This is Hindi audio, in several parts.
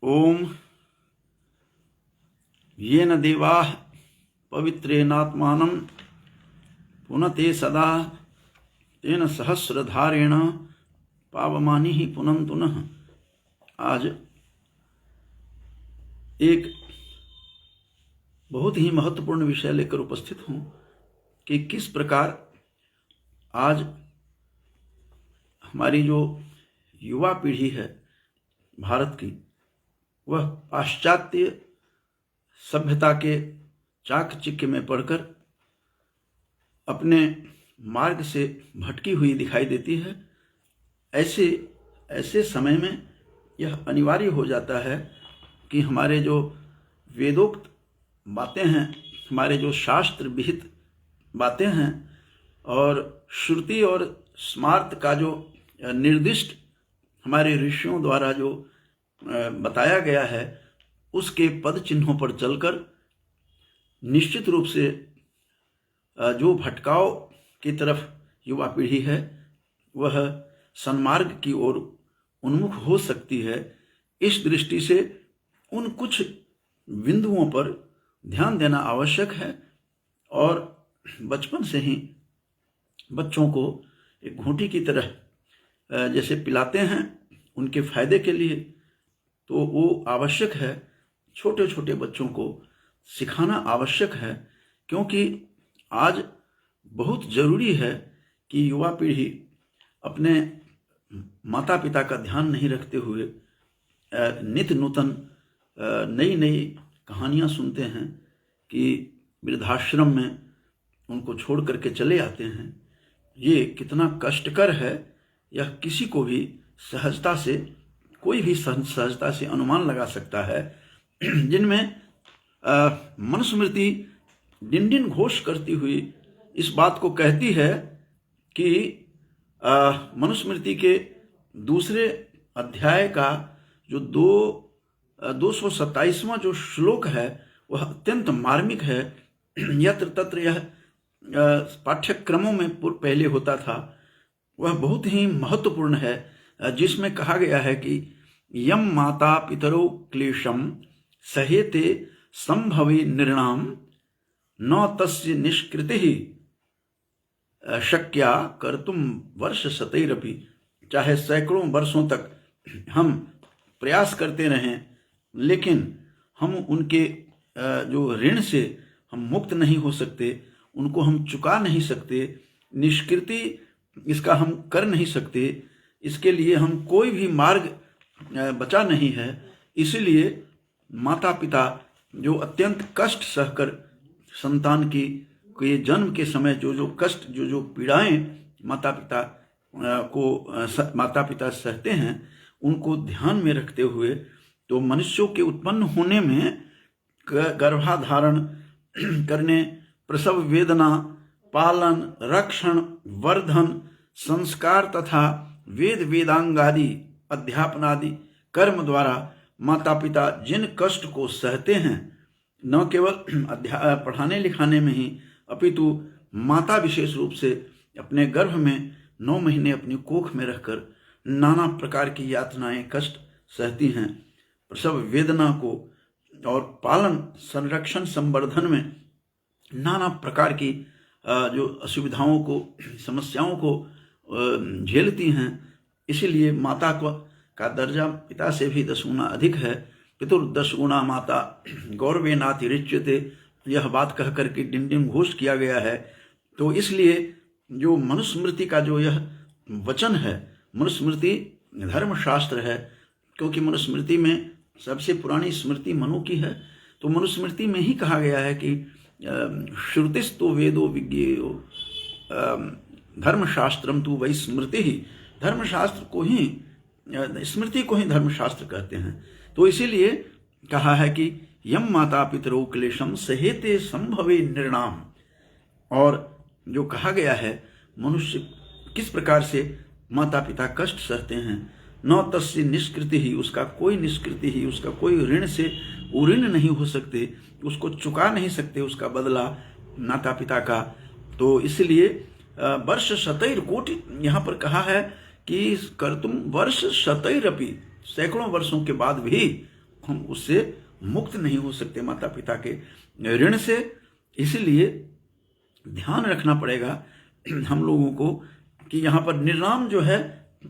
ओम येन देवाः पवित्रेणात्मानं पुनते सदा तेन सहस्रधारेण पावमानि ही पुनन्तु नः। आज एक बहुत ही महत्वपूर्ण विषय लेकर उपस्थित हूँ कि किस प्रकार आज हमारी जो युवा पीढ़ी है भारत की, वह पाश्चात्य सभ्यता के चाकचक्य में पड़कर अपने मार्ग से भटकी हुई दिखाई देती है। ऐसे समय में यह अनिवार्य हो जाता है कि हमारे जो वेदोक्त बातें हैं, हमारे जो शास्त्र विहित बातें हैं और श्रुति और स्मार्त का जो निर्दिष्ट हमारे ऋषियों द्वारा जो बताया गया है, उसके पद चिन्हों पर चलकर निश्चित रूप से जो भटकाव की तरफ युवा पीढ़ी है वह सन्मार्ग की ओर उन्मुख हो सकती है। इस दृष्टि से उन कुछ बिंदुओं पर ध्यान देना आवश्यक है और बचपन से ही बच्चों को एक घूंटी की तरह जैसे पिलाते हैं उनके फायदे के लिए, तो वो आवश्यक है। छोटे छोटे बच्चों को सिखाना आवश्यक है, क्योंकि आज बहुत जरूरी है कि युवा पीढ़ी अपने माता पिता का ध्यान नहीं रखते हुए नित्य नूतन नई नई कहानियाँ सुनते हैं कि वृद्धाश्रम में उनको छोड़ करके चले आते हैं। ये कितना कष्टकर है, यह किसी को भी सहजता से, कोई भी सहजता से अनुमान लगा सकता है। जिनमें मनुस्मृति दिन दिन घोष करती हुई इस बात को कहती है कि मनुस्मृति के दूसरे अध्याय का जो 227वां जो श्लोक है वह अत्यंत मार्मिक है। यत्र तत्र यह पाठ्यक्रमों में पहले होता था, वह बहुत ही महत्वपूर्ण है, जिसमें कहा गया है कि यम माता पितरो क्लेशम सहेते संभवे निर्णाम न तस्य निष्कृति शक्या कर्तुम वर्ष शतैरपि। चाहे सैकड़ों वर्षों तक हम प्रयास करते रहें, लेकिन हम उनके जो ऋण से हम मुक्त नहीं हो सकते, उनको हम चुका नहीं सकते, निष्कृति इसका हम कर नहीं सकते, इसके लिए हम कोई भी मार्ग बचा नहीं है। इसलिए माता पिता जो अत्यंत कष्ट सहकर संतान के जन्म के समय जो कष्ट जो पीड़ाएं माता पिता सहते हैं, उनको ध्यान में रखते हुए तो मनुष्यों के उत्पन्न होने में, गर्भाधारण करने, प्रसव वेदना, पालन, रक्षण, वर्धन, संस्कार तथा वेदांगादि अध्यापनादि कर्म द्वारा माता पिता जिन कष्ट को सहते हैं, न केवल पढ़ाने लिखाने में ही, अपितु माता विशेष रूप से अपने गर्भ में 9 महीने अपनी कोख में रहकर नाना प्रकार की यातनाएं कष्ट सहती हैं। प्रसव वेदना को और पालन, संरक्षण, संवर्धन में नाना प्रकार की जो असुविधाओं को, समस्याओं को झेलती हैं। इसीलिए माता का दर्जा पिता से भी 10 गुना अधिक है। पितुर्दश गुणा माता गौरवे नाति रिच्यते, यह बात कह करके डिंडिम घोष किया गया है। तो इसलिए जो मनुस्मृति का जो यह वचन है, मनुस्मृति धर्मशास्त्र है, क्योंकि मनुस्मृति में सबसे पुरानी स्मृति मनु की है। तो मनुस्मृति में ही कहा गया है कि श्रुतिस्तु वेदो विज्ञेयो धर्मशास्त्रम तु वै स्मृति ही। धर्मशास्त्र को ही, स्मृति को ही धर्मशास्त्र कहते हैं। तो इसीलिए कहा है कि यम माता पितरो क्लेशम सहेते संभवे निर्णाम। और जो कहा गया है मनुष्य किस प्रकार से माता पिता कष्ट सहते हैं, न तस्य निष्कृति ही, उसका कोई निष्कृति ही, उसका कोई ऋण से ऋण नहीं हो सकते, उसको चुका नहीं सकते उसका बदला माता पिता का। तो इसलिए वर्ष शतैर कोटि, यहाँ पर कहा है कि कर्तुम वर्ष शतैरपि, सैकड़ों वर्षों के बाद भी हम उससे मुक्त नहीं हो सकते, माता पिता के ऋण से। इसलिए ध्यान रखना पड़ेगा हम लोगों को कि यहाँ पर निर्नाम जो है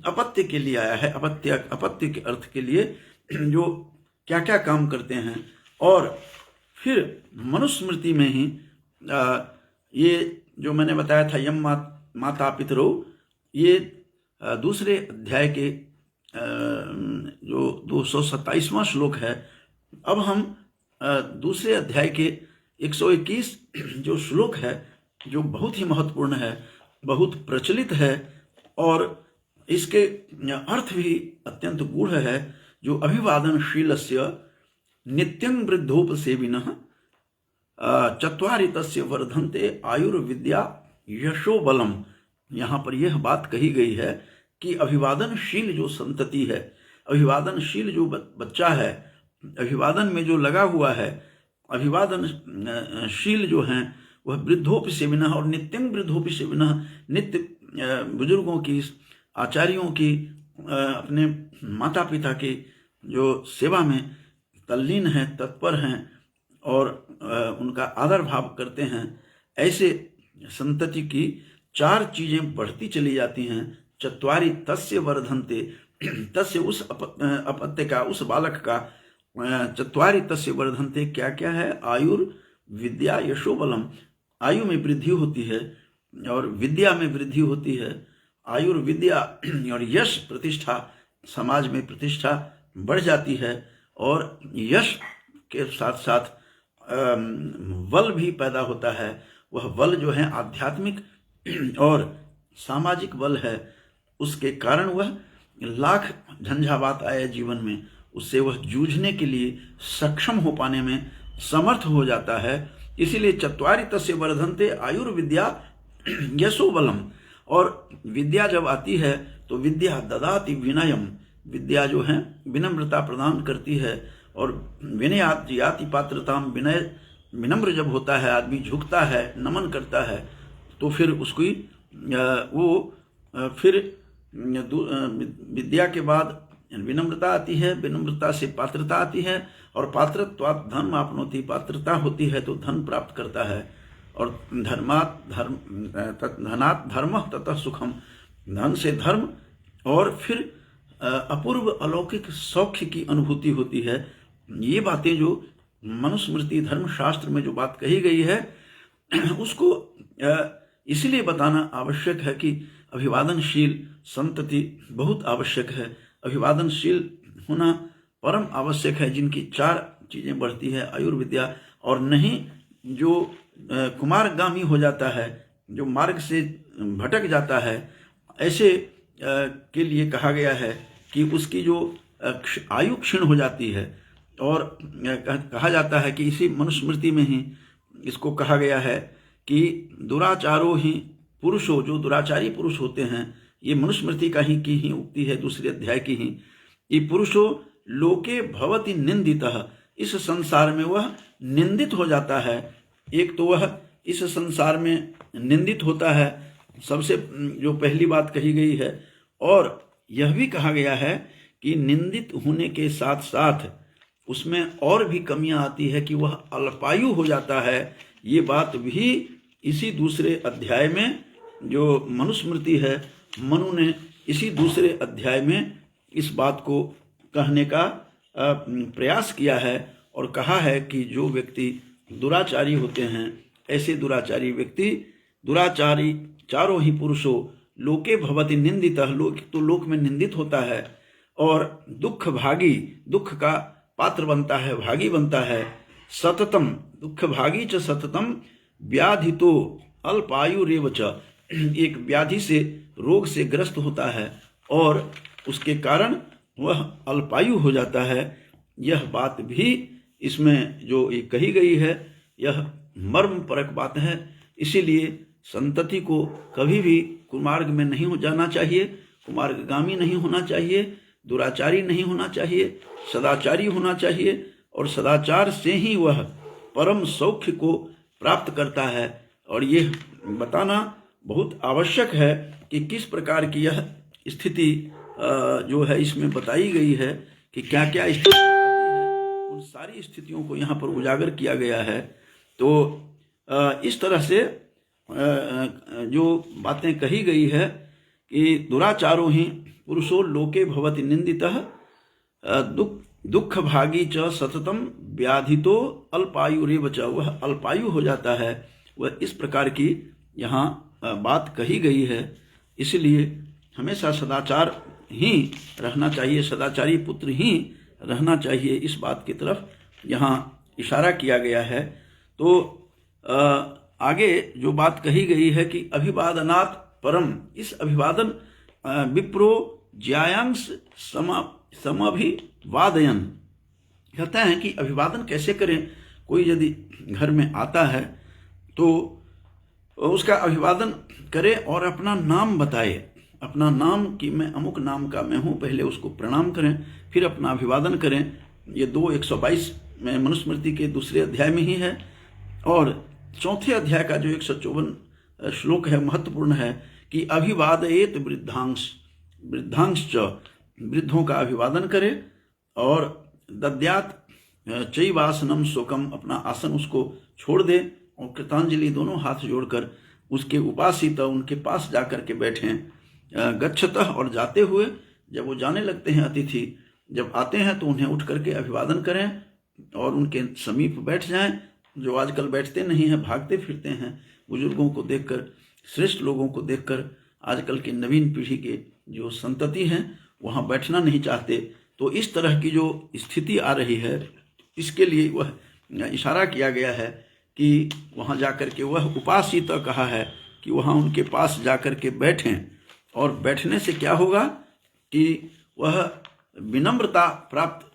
अपत्य के लिए आया है, अपत्य के अर्थ के लिए जो क्या क्या काम करते हैं। और फिर मनुस्मृति में ही ये जो मैंने बताया था यम माता पितरो, ये दूसरे अध्याय के जो 227वां श्लोक है। अब हम दूसरे अध्याय के 121 जो श्लोक है, जो बहुत ही महत्वपूर्ण है, बहुत प्रचलित है और इसके अर्थ भी अत्यंत गूढ़ है, जो अभिवादनशीलस्य नित्यं वृद्धोपसेविनः चत्वारि तस्य वर्धन्ते आयुर्विद्या यशो बलम। यहाँ पर यह बात कही गई है कि अभिवादनशील जो संतति है, अभिवादनशील जो बच्चा है, अभिवादन में जो लगा हुआ है, अभिवादनशील जो हैं वह वृद्धोपि सेविनः और नित्यं वृद्धोपि सेविनः, नित्य बुजुर्गों की, आचार्यों की, अपने माता पिता की जो सेवा में तल्लीन हैं, तत्पर हैं और उनका आदर भाव करते हैं, ऐसे संतति की 4 चीजें बढ़ती चली जाती हैं। चत्वारि तस्य वर्धन्ते, तस्य उस अपत्य का, उस बालक का, चत्वारि तस्य वर्धन्ते क्या क्या है? आयुर्विद्या यशो बलम, आयु में वृद्धि होती है और विद्या में वृद्धि होती है। आयुर्विद्या और यश, प्रतिष्ठा, समाज में प्रतिष्ठा बढ़ जाती है और यश के साथ साथ बल भी पैदा होता है। वह बल जो है आध्यात्मिक और सामाजिक बल है, उसके कारण वह लाख झंझावात आए जीवन में, उससे वह जूझने के लिए सक्षम हो पाने में समर्थ हो जाता है। इसीलिए चत्वारि तस्य वर्धन्ते आयुर्विद्या यशो बलम। और विद्या जब आती है तो विद्या ददाति विनयम, विद्या जो है विनम्रता प्रदान करती है और विनयात याति पात्रताम, विनय विनम्र जब होता है, आदमी झुकता है, नमन करता है, तो फिर उसकी फिर विद्या के बाद विनम्रता आती है, विनम्रता से पात्रता आती है और पात्रत्वात् धर्म आपनोति, पात्रता होती है तो धन प्राप्त करता है और धनात् धर्म ततः सुखम, धन से धर्म और फिर अपूर्व अलौकिक सौख्य की अनुभूति होती है। ये बातें जो मनुस्मृति धर्मशास्त्र में जो बात कही गई है उसको इसलिए बताना आवश्यक है कि अभिवादनशील संतति बहुत आवश्यक है। अभिवादनशील होना परम आवश्यक है, जिनकी 4 चीजें बढ़ती है, आयुर्विद्या, और नहीं जो कुमारगामी हो जाता है, जो मार्ग से भटक जाता है, ऐसे के लिए कहा गया है कि उसकी जो आयु क्षीण हो जाती है। और कहा जाता है कि इसी मनुस्मृति में ही इसको कहा गया है कि दुराचारो ही पुरुषो, जो दुराचारी पुरुष होते हैं, ये मनुस्मृति का ही की ही उक्ति है, दूसरे अध्याय की ही, ये पुरुषो लोके भवति निंदितः, इस संसार में वह निंदित हो जाता है। एक तो वह इस संसार में निंदित होता है, सबसे जो पहली बात कही गई है, और यह भी कहा गया है कि निंदित होने के साथ साथ उसमें और भी कमियां आती है कि वह अल्पायु हो जाता है। ये बात भी इसी दूसरे अध्याय में जो मनुस्मृति है, मनु ने इसी दूसरे अध्याय में इस बात को कहने का प्रयास किया है और कहा है कि जो व्यक्ति दुराचारी होते हैं, ऐसे दुराचारी व्यक्ति, दुराचारी चारों ही पुरुषों लोके भवति निंदितः, लोक तो लोक में निंदित होता है और दुख भागी, दुख का पात्र बनता है, भागी बनता है। सततम दुख भागी च सततम व्याधितो अल्पायुरेव च, एक व्याधि से, रोग से ग्रस्त होता है और उसके कारण वह अल्पायु हो जाता है। यह बात भी इसमें जो ये कही गई है, यह मर्म परक बात है। इसीलिए संतति को कभी भी कुमार्ग में नहीं हो जाना चाहिए, कुमार्गगामी नहीं होना चाहिए, दुराचारी नहीं होना चाहिए, सदाचारी होना चाहिए और सदाचार से ही वह परम सौख्य को प्राप्त करता है। और ये बताना बहुत आवश्यक है कि किस प्रकार की यह स्थिति जो है इसमें बताई गई है कि क्या क्या स्थिति आती है उन सारी स्थितियों को यहाँ पर उजागर किया गया है। तो इस तरह से जो बातें कही गई है कि दुराचारो ही पुरुषो लोके भवति निंदितः दुख भागी च सततम व्याधितो अल्पायुरेव च, वह अल्पायु हो जाता है, वह इस प्रकार की यहाँ बात कही गई है। इसलिए हमेशा सदाचार ही रहना चाहिए, सदाचारी पुत्र ही रहना चाहिए, इस बात की तरफ यहाँ इशारा किया गया है। तो आगे जो बात कही गई है कि अभिवादनात् परम, इस अभिवादन विप्रो ज्यायांश समभिवादयन, कहते हैं कि अभिवादन कैसे करें। कोई यदि घर में आता है तो उसका अभिवादन करे और अपना नाम बताए, अपना नाम कि मैं अमुक नाम का मैं हूँ, पहले उसको प्रणाम करें, फिर अपना अभिवादन करें। ये 122 में मनुस्मृति के दूसरे अध्याय में ही है। और चौथे अध्याय का जो 154 श्लोक है महत्वपूर्ण है कि अभिवादयेत वृद्धांश, वृद्धांश च, वृद्धों का अभिवादन करे, और दद्यात चैवासनम शोकम, अपना आसन उसको छोड़ दे, और कृतांजलि दोनों हाथ जोड़कर उसके उपासित उनके पास जाकर के बैठें। गच्छतः, और जाते हुए, जब वो जाने लगते हैं अतिथि, जब आते हैं तो उन्हें उठ करके अभिवादन करें और उनके समीप बैठ जाएं। जो आजकल बैठते नहीं हैं, भागते फिरते हैं, बुजुर्गों को देखकर, श्रेष्ठ लोगों को देखकर आजकल की नवीन पीढ़ी के जो संतति हैं वहाँ बैठना नहीं चाहते। तो इस तरह की जो स्थिति आ रही है, इसके लिए वह इशारा किया गया है कि वहाँ जाकर के, वह उपासित कहा है कि वहाँ उनके पास जाकर के बैठें। और बैठने से क्या होगा कि वह विनम्रता प्राप्त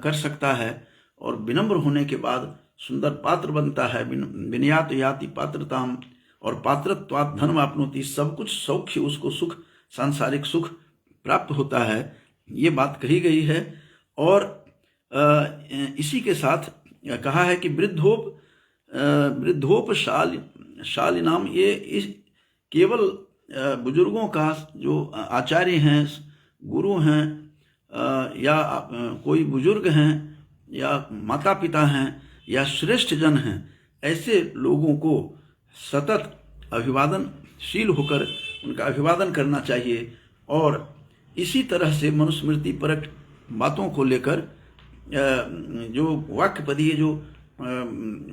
कर सकता है, और विनम्र होने के बाद सुंदर पात्र बनता है। विनयात याति पात्रताम, और पात्रत्वात् धनमाप्नोति, सब कुछ सौख्य, उसको सुख, सांसारिक सुख प्राप्त होता है, ये बात कही गई है। और इसी के साथ कहा है कि वृद्धोपशालिनाम, ये केवल बुजुर्गों का, जो आचार्य हैं, गुरु हैं, या कोई बुजुर्ग हैं, या माता पिता हैं, या श्रेष्ठ जन हैं, ऐसे लोगों को सतत अभिवादनशील होकर उनका अभिवादन करना चाहिए। और इसी तरह से मनुस्मृति परक बातों को लेकर जो वाक्यपदीय, जो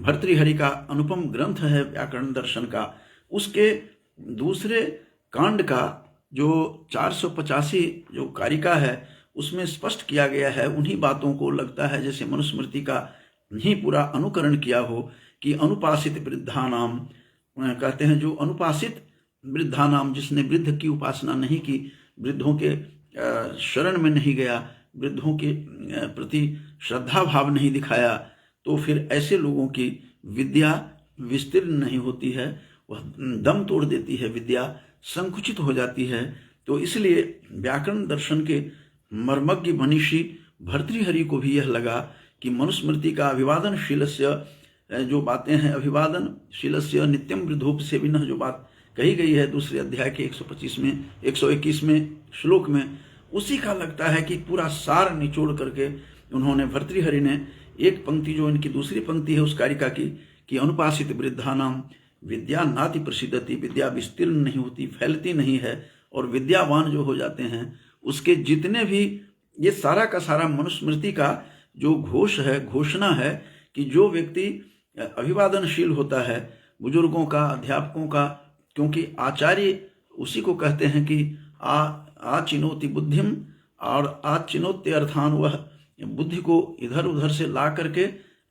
भर्तृहरि का अनुपम ग्रंथ है व्याकरण दर्शन का, उसके दूसरे कांड का जो 485 जो कारिका है, उसमें स्पष्ट किया गया है। उन्हीं बातों को लगता है जैसे मनुस्मृति का ही पूरा अनुकरण किया हो कि अनुपासित वृद्धानाम, कहते हैं जो अनुपासित वृद्धानाम, जिसने वृद्ध की उपासना नहीं की, वृद्धों के शरण में नहीं गया, वृद्धों के प्रति श्रद्धा भाव नहीं दिखाया, तो फिर ऐसे लोगों की विद्या विस्तीर्ण नहीं होती है, वह दम तोड़ देती है, विद्या संकुचित हो जाती है। तो इसलिए व्याकरण दर्शन के मर्मज्ञ मनीषी भर्तृहरि को भी यह लगा कि मनुस्मृति का अभिवादनशीलस्य जो बातें हैं, अभिवादनशीलस्य नित्यम वृद्धोपसेविनः, जो बात कही गई है दूसरे अध्याय के 121वें श्लोक में, उसी का लगता है कि पूरा सार निचोड़ करके उन्होंने, भर्तृहरि ने, एक पंक्ति जो इनकी दूसरी पंक्ति है उस कारिका की, कि अनुपासित वृद्धानाम विद्या नाति प्रसिद्धति, विद्या विस्तीर्ण नहीं होती, फैलती नहीं है, और विद्यावान जो हो जाते हैं उसके जितने भी, ये सारा का सारा मनुस्मृति का जो घोष है, घोषणा है कि जो व्यक्ति अभिवादनशील होता है बुजुर्गों का, अध्यापकों का, क्योंकि आचार्य उसी को कहते हैं कि आचिनोति बुद्धिम, और आचिनोत्य अर्थान, वह बुद्धि को इधर उधर से ला करके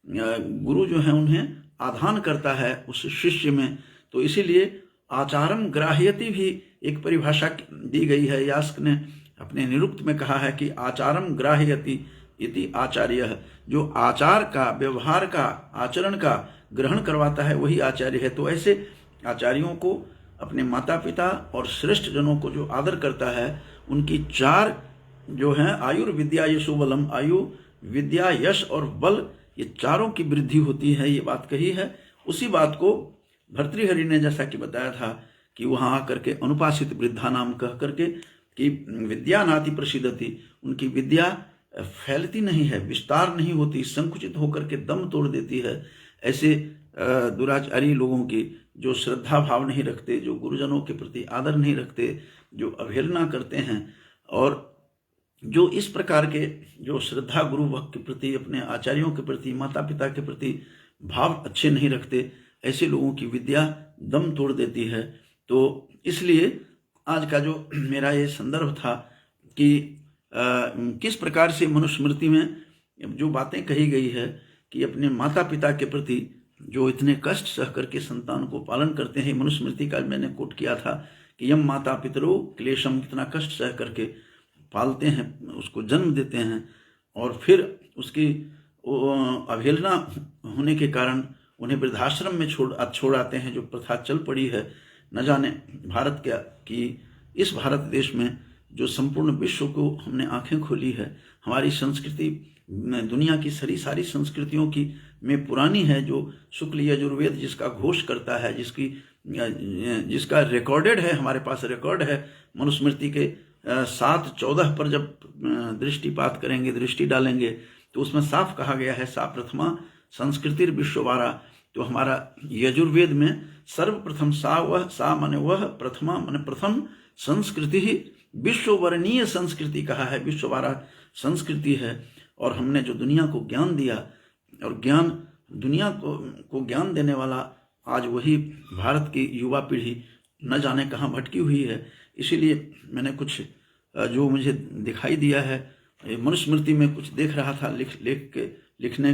गुरु जो है उन्हें आधान करता है उस शिष्य में। तो इसीलिए आचारम ग्राह्यति भी एक परिभाषा दी गई है। यास्क ने अपने निरुक्त में कहा है कि आचारम ग्राह्यति इति आचार्य, जो आचार का, व्यवहार का, आचरण का ग्रहण करवाता है वही आचार्य है। तो ऐसे आचार्यों को, अपने माता पिता और श्रेष्ठ जनों को जो आदर करता है, उनकी 4 जो हैं, आयुर्विद्या यशो बलम, आयु, विद्या, यश और बल, ये चारों की वृद्धि होती है, ये बात कही है। उसी बात को भर्तृहरि ने जैसा कि बताया था कि वहाँ आकर के अनुपासित वृद्धा नाम कह करके कि विद्या नाति प्रसिद्धति, उनकी विद्या फैलती नहीं है, विस्तार नहीं होती, संकुचित होकर के दम तोड़ देती है। ऐसे दुराचारी लोगों की, जो श्रद्धा भाव नहीं रखते, जो गुरुजनों के प्रति आदर नहीं रखते, जो अवहेलना करते हैं, और जो इस प्रकार के जो श्रद्धा गुरु भक्त के प्रति, अपने आचार्यों के प्रति, माता पिता के प्रति भाव अच्छे नहीं रखते, ऐसे लोगों की विद्या दम तोड़ देती है। तो इसलिए आज का जो मेरा ये संदर्भ था कि किस प्रकार से मनुस्मृति में जो बातें कही गई है कि अपने माता पिता के प्रति जो इतने कष्ट सह करके संतान को पालन करते हैं, मनुस्मृति का मैंने कोट किया था कि यम माता पितरो क्लेशम, कितना कष्ट सह करके पालते हैं, उसको जन्म देते हैं, और फिर उसकी अवहेलना होने के कारण उन्हें वृद्धाश्रम में छोड़ आते हैं, जो प्रथा चल पड़ी है। न जाने भारत क्या कि इस भारत देश में जो संपूर्ण विश्व को हमने आंखें खोली है, हमारी संस्कृति दुनिया की सारी संस्कृतियों की में पुरानी है, जो शुक्ल यजुर्वेद जिसका घोष करता है, जिसका रिकॉर्डेड है, हमारे पास रिकॉर्ड है। मनुस्मृति के 7:14 पर जब दृष्टिपात करेंगे, दृष्टि डालेंगे, तो उसमें साफ कहा गया है, सा प्रथमा संस्कृतिर विश्ववारा। तो हमारा यजुर्वेद में सर्वप्रथम सा माने वह, प्रथमा माने प्रथम, संस्कृति ही विश्ववर्णीय संस्कृति कहा है, विश्ववारा संस्कृति है। और हमने जो दुनिया को ज्ञान दिया, और दुनिया को ज्ञान देने वाला आज वही भारत की युवा पीढ़ी न जाने कहाँ भटकी हुई है। इसीलिए मैंने कुछ जो मुझे दिखाई दिया है, मनुस्मृति में कुछ देख रहा था लिखने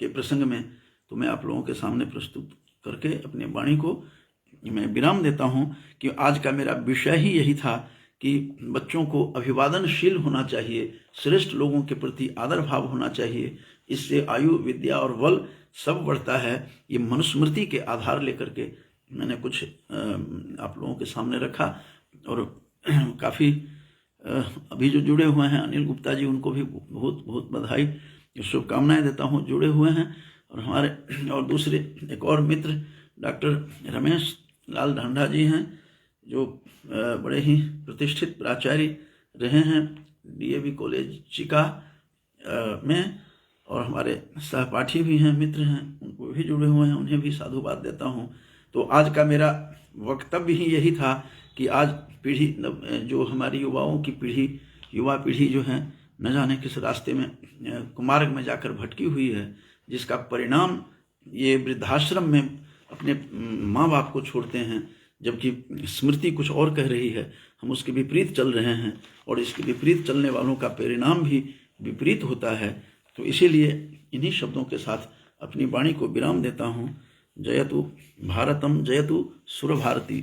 के प्रसंग में, तो मैं आप लोगों के सामने प्रस्तुत करके अपनी वाणी को मैं विराम देता हूँ कि आज का मेरा विषय ही यही था कि बच्चों को अभिवादनशील होना चाहिए, श्रेष्ठ लोगों के प्रति आदर भाव होना चाहिए। इससे आयु, विद्या और बल सब बढ़ता है। ये मनुस्मृति के आधार लेकर के मैंने कुछ आप लोगों के सामने रखा। और काफ़ी अभी जो जुड़े हुए हैं, अनिल गुप्ता जी, उनको भी बहुत बहुत बधाई, शुभकामनाएं देता हूँ, जुड़े हुए हैं। और हमारे और दूसरे एक और मित्र डॉक्टर रमेश लाल ढांढा जी हैं, जो बड़े ही प्रतिष्ठित प्राचार्य रहे हैं DAV कॉलेज चिका में, और हमारे सहपाठी भी हैं, मित्र हैं, उनको भी जुड़े हुए हैं, उन्हें भी साधुवाद देता हूँ। तो आज का मेरा वक्तव्य ही यही था कि आज पीढ़ी, जो हमारी युवाओं की पीढ़ी, युवा पीढ़ी जो है, न जाने किस रास्ते में, कुमार्ग में जाकर भटकी हुई है, जिसका परिणाम ये वृद्धाश्रम में अपने माँ बाप को छोड़ते हैं, जबकि स्मृति कुछ और कह रही है, हम उसके विपरीत चल रहे हैं, और इसके विपरीत चलने वालों का परिणाम भी विपरीत होता है। तो इसीलिए इन्हीं शब्दों के साथ अपनी वाणी को विराम देता हूँ। जयतु भारतम, जयतु सुरभारती।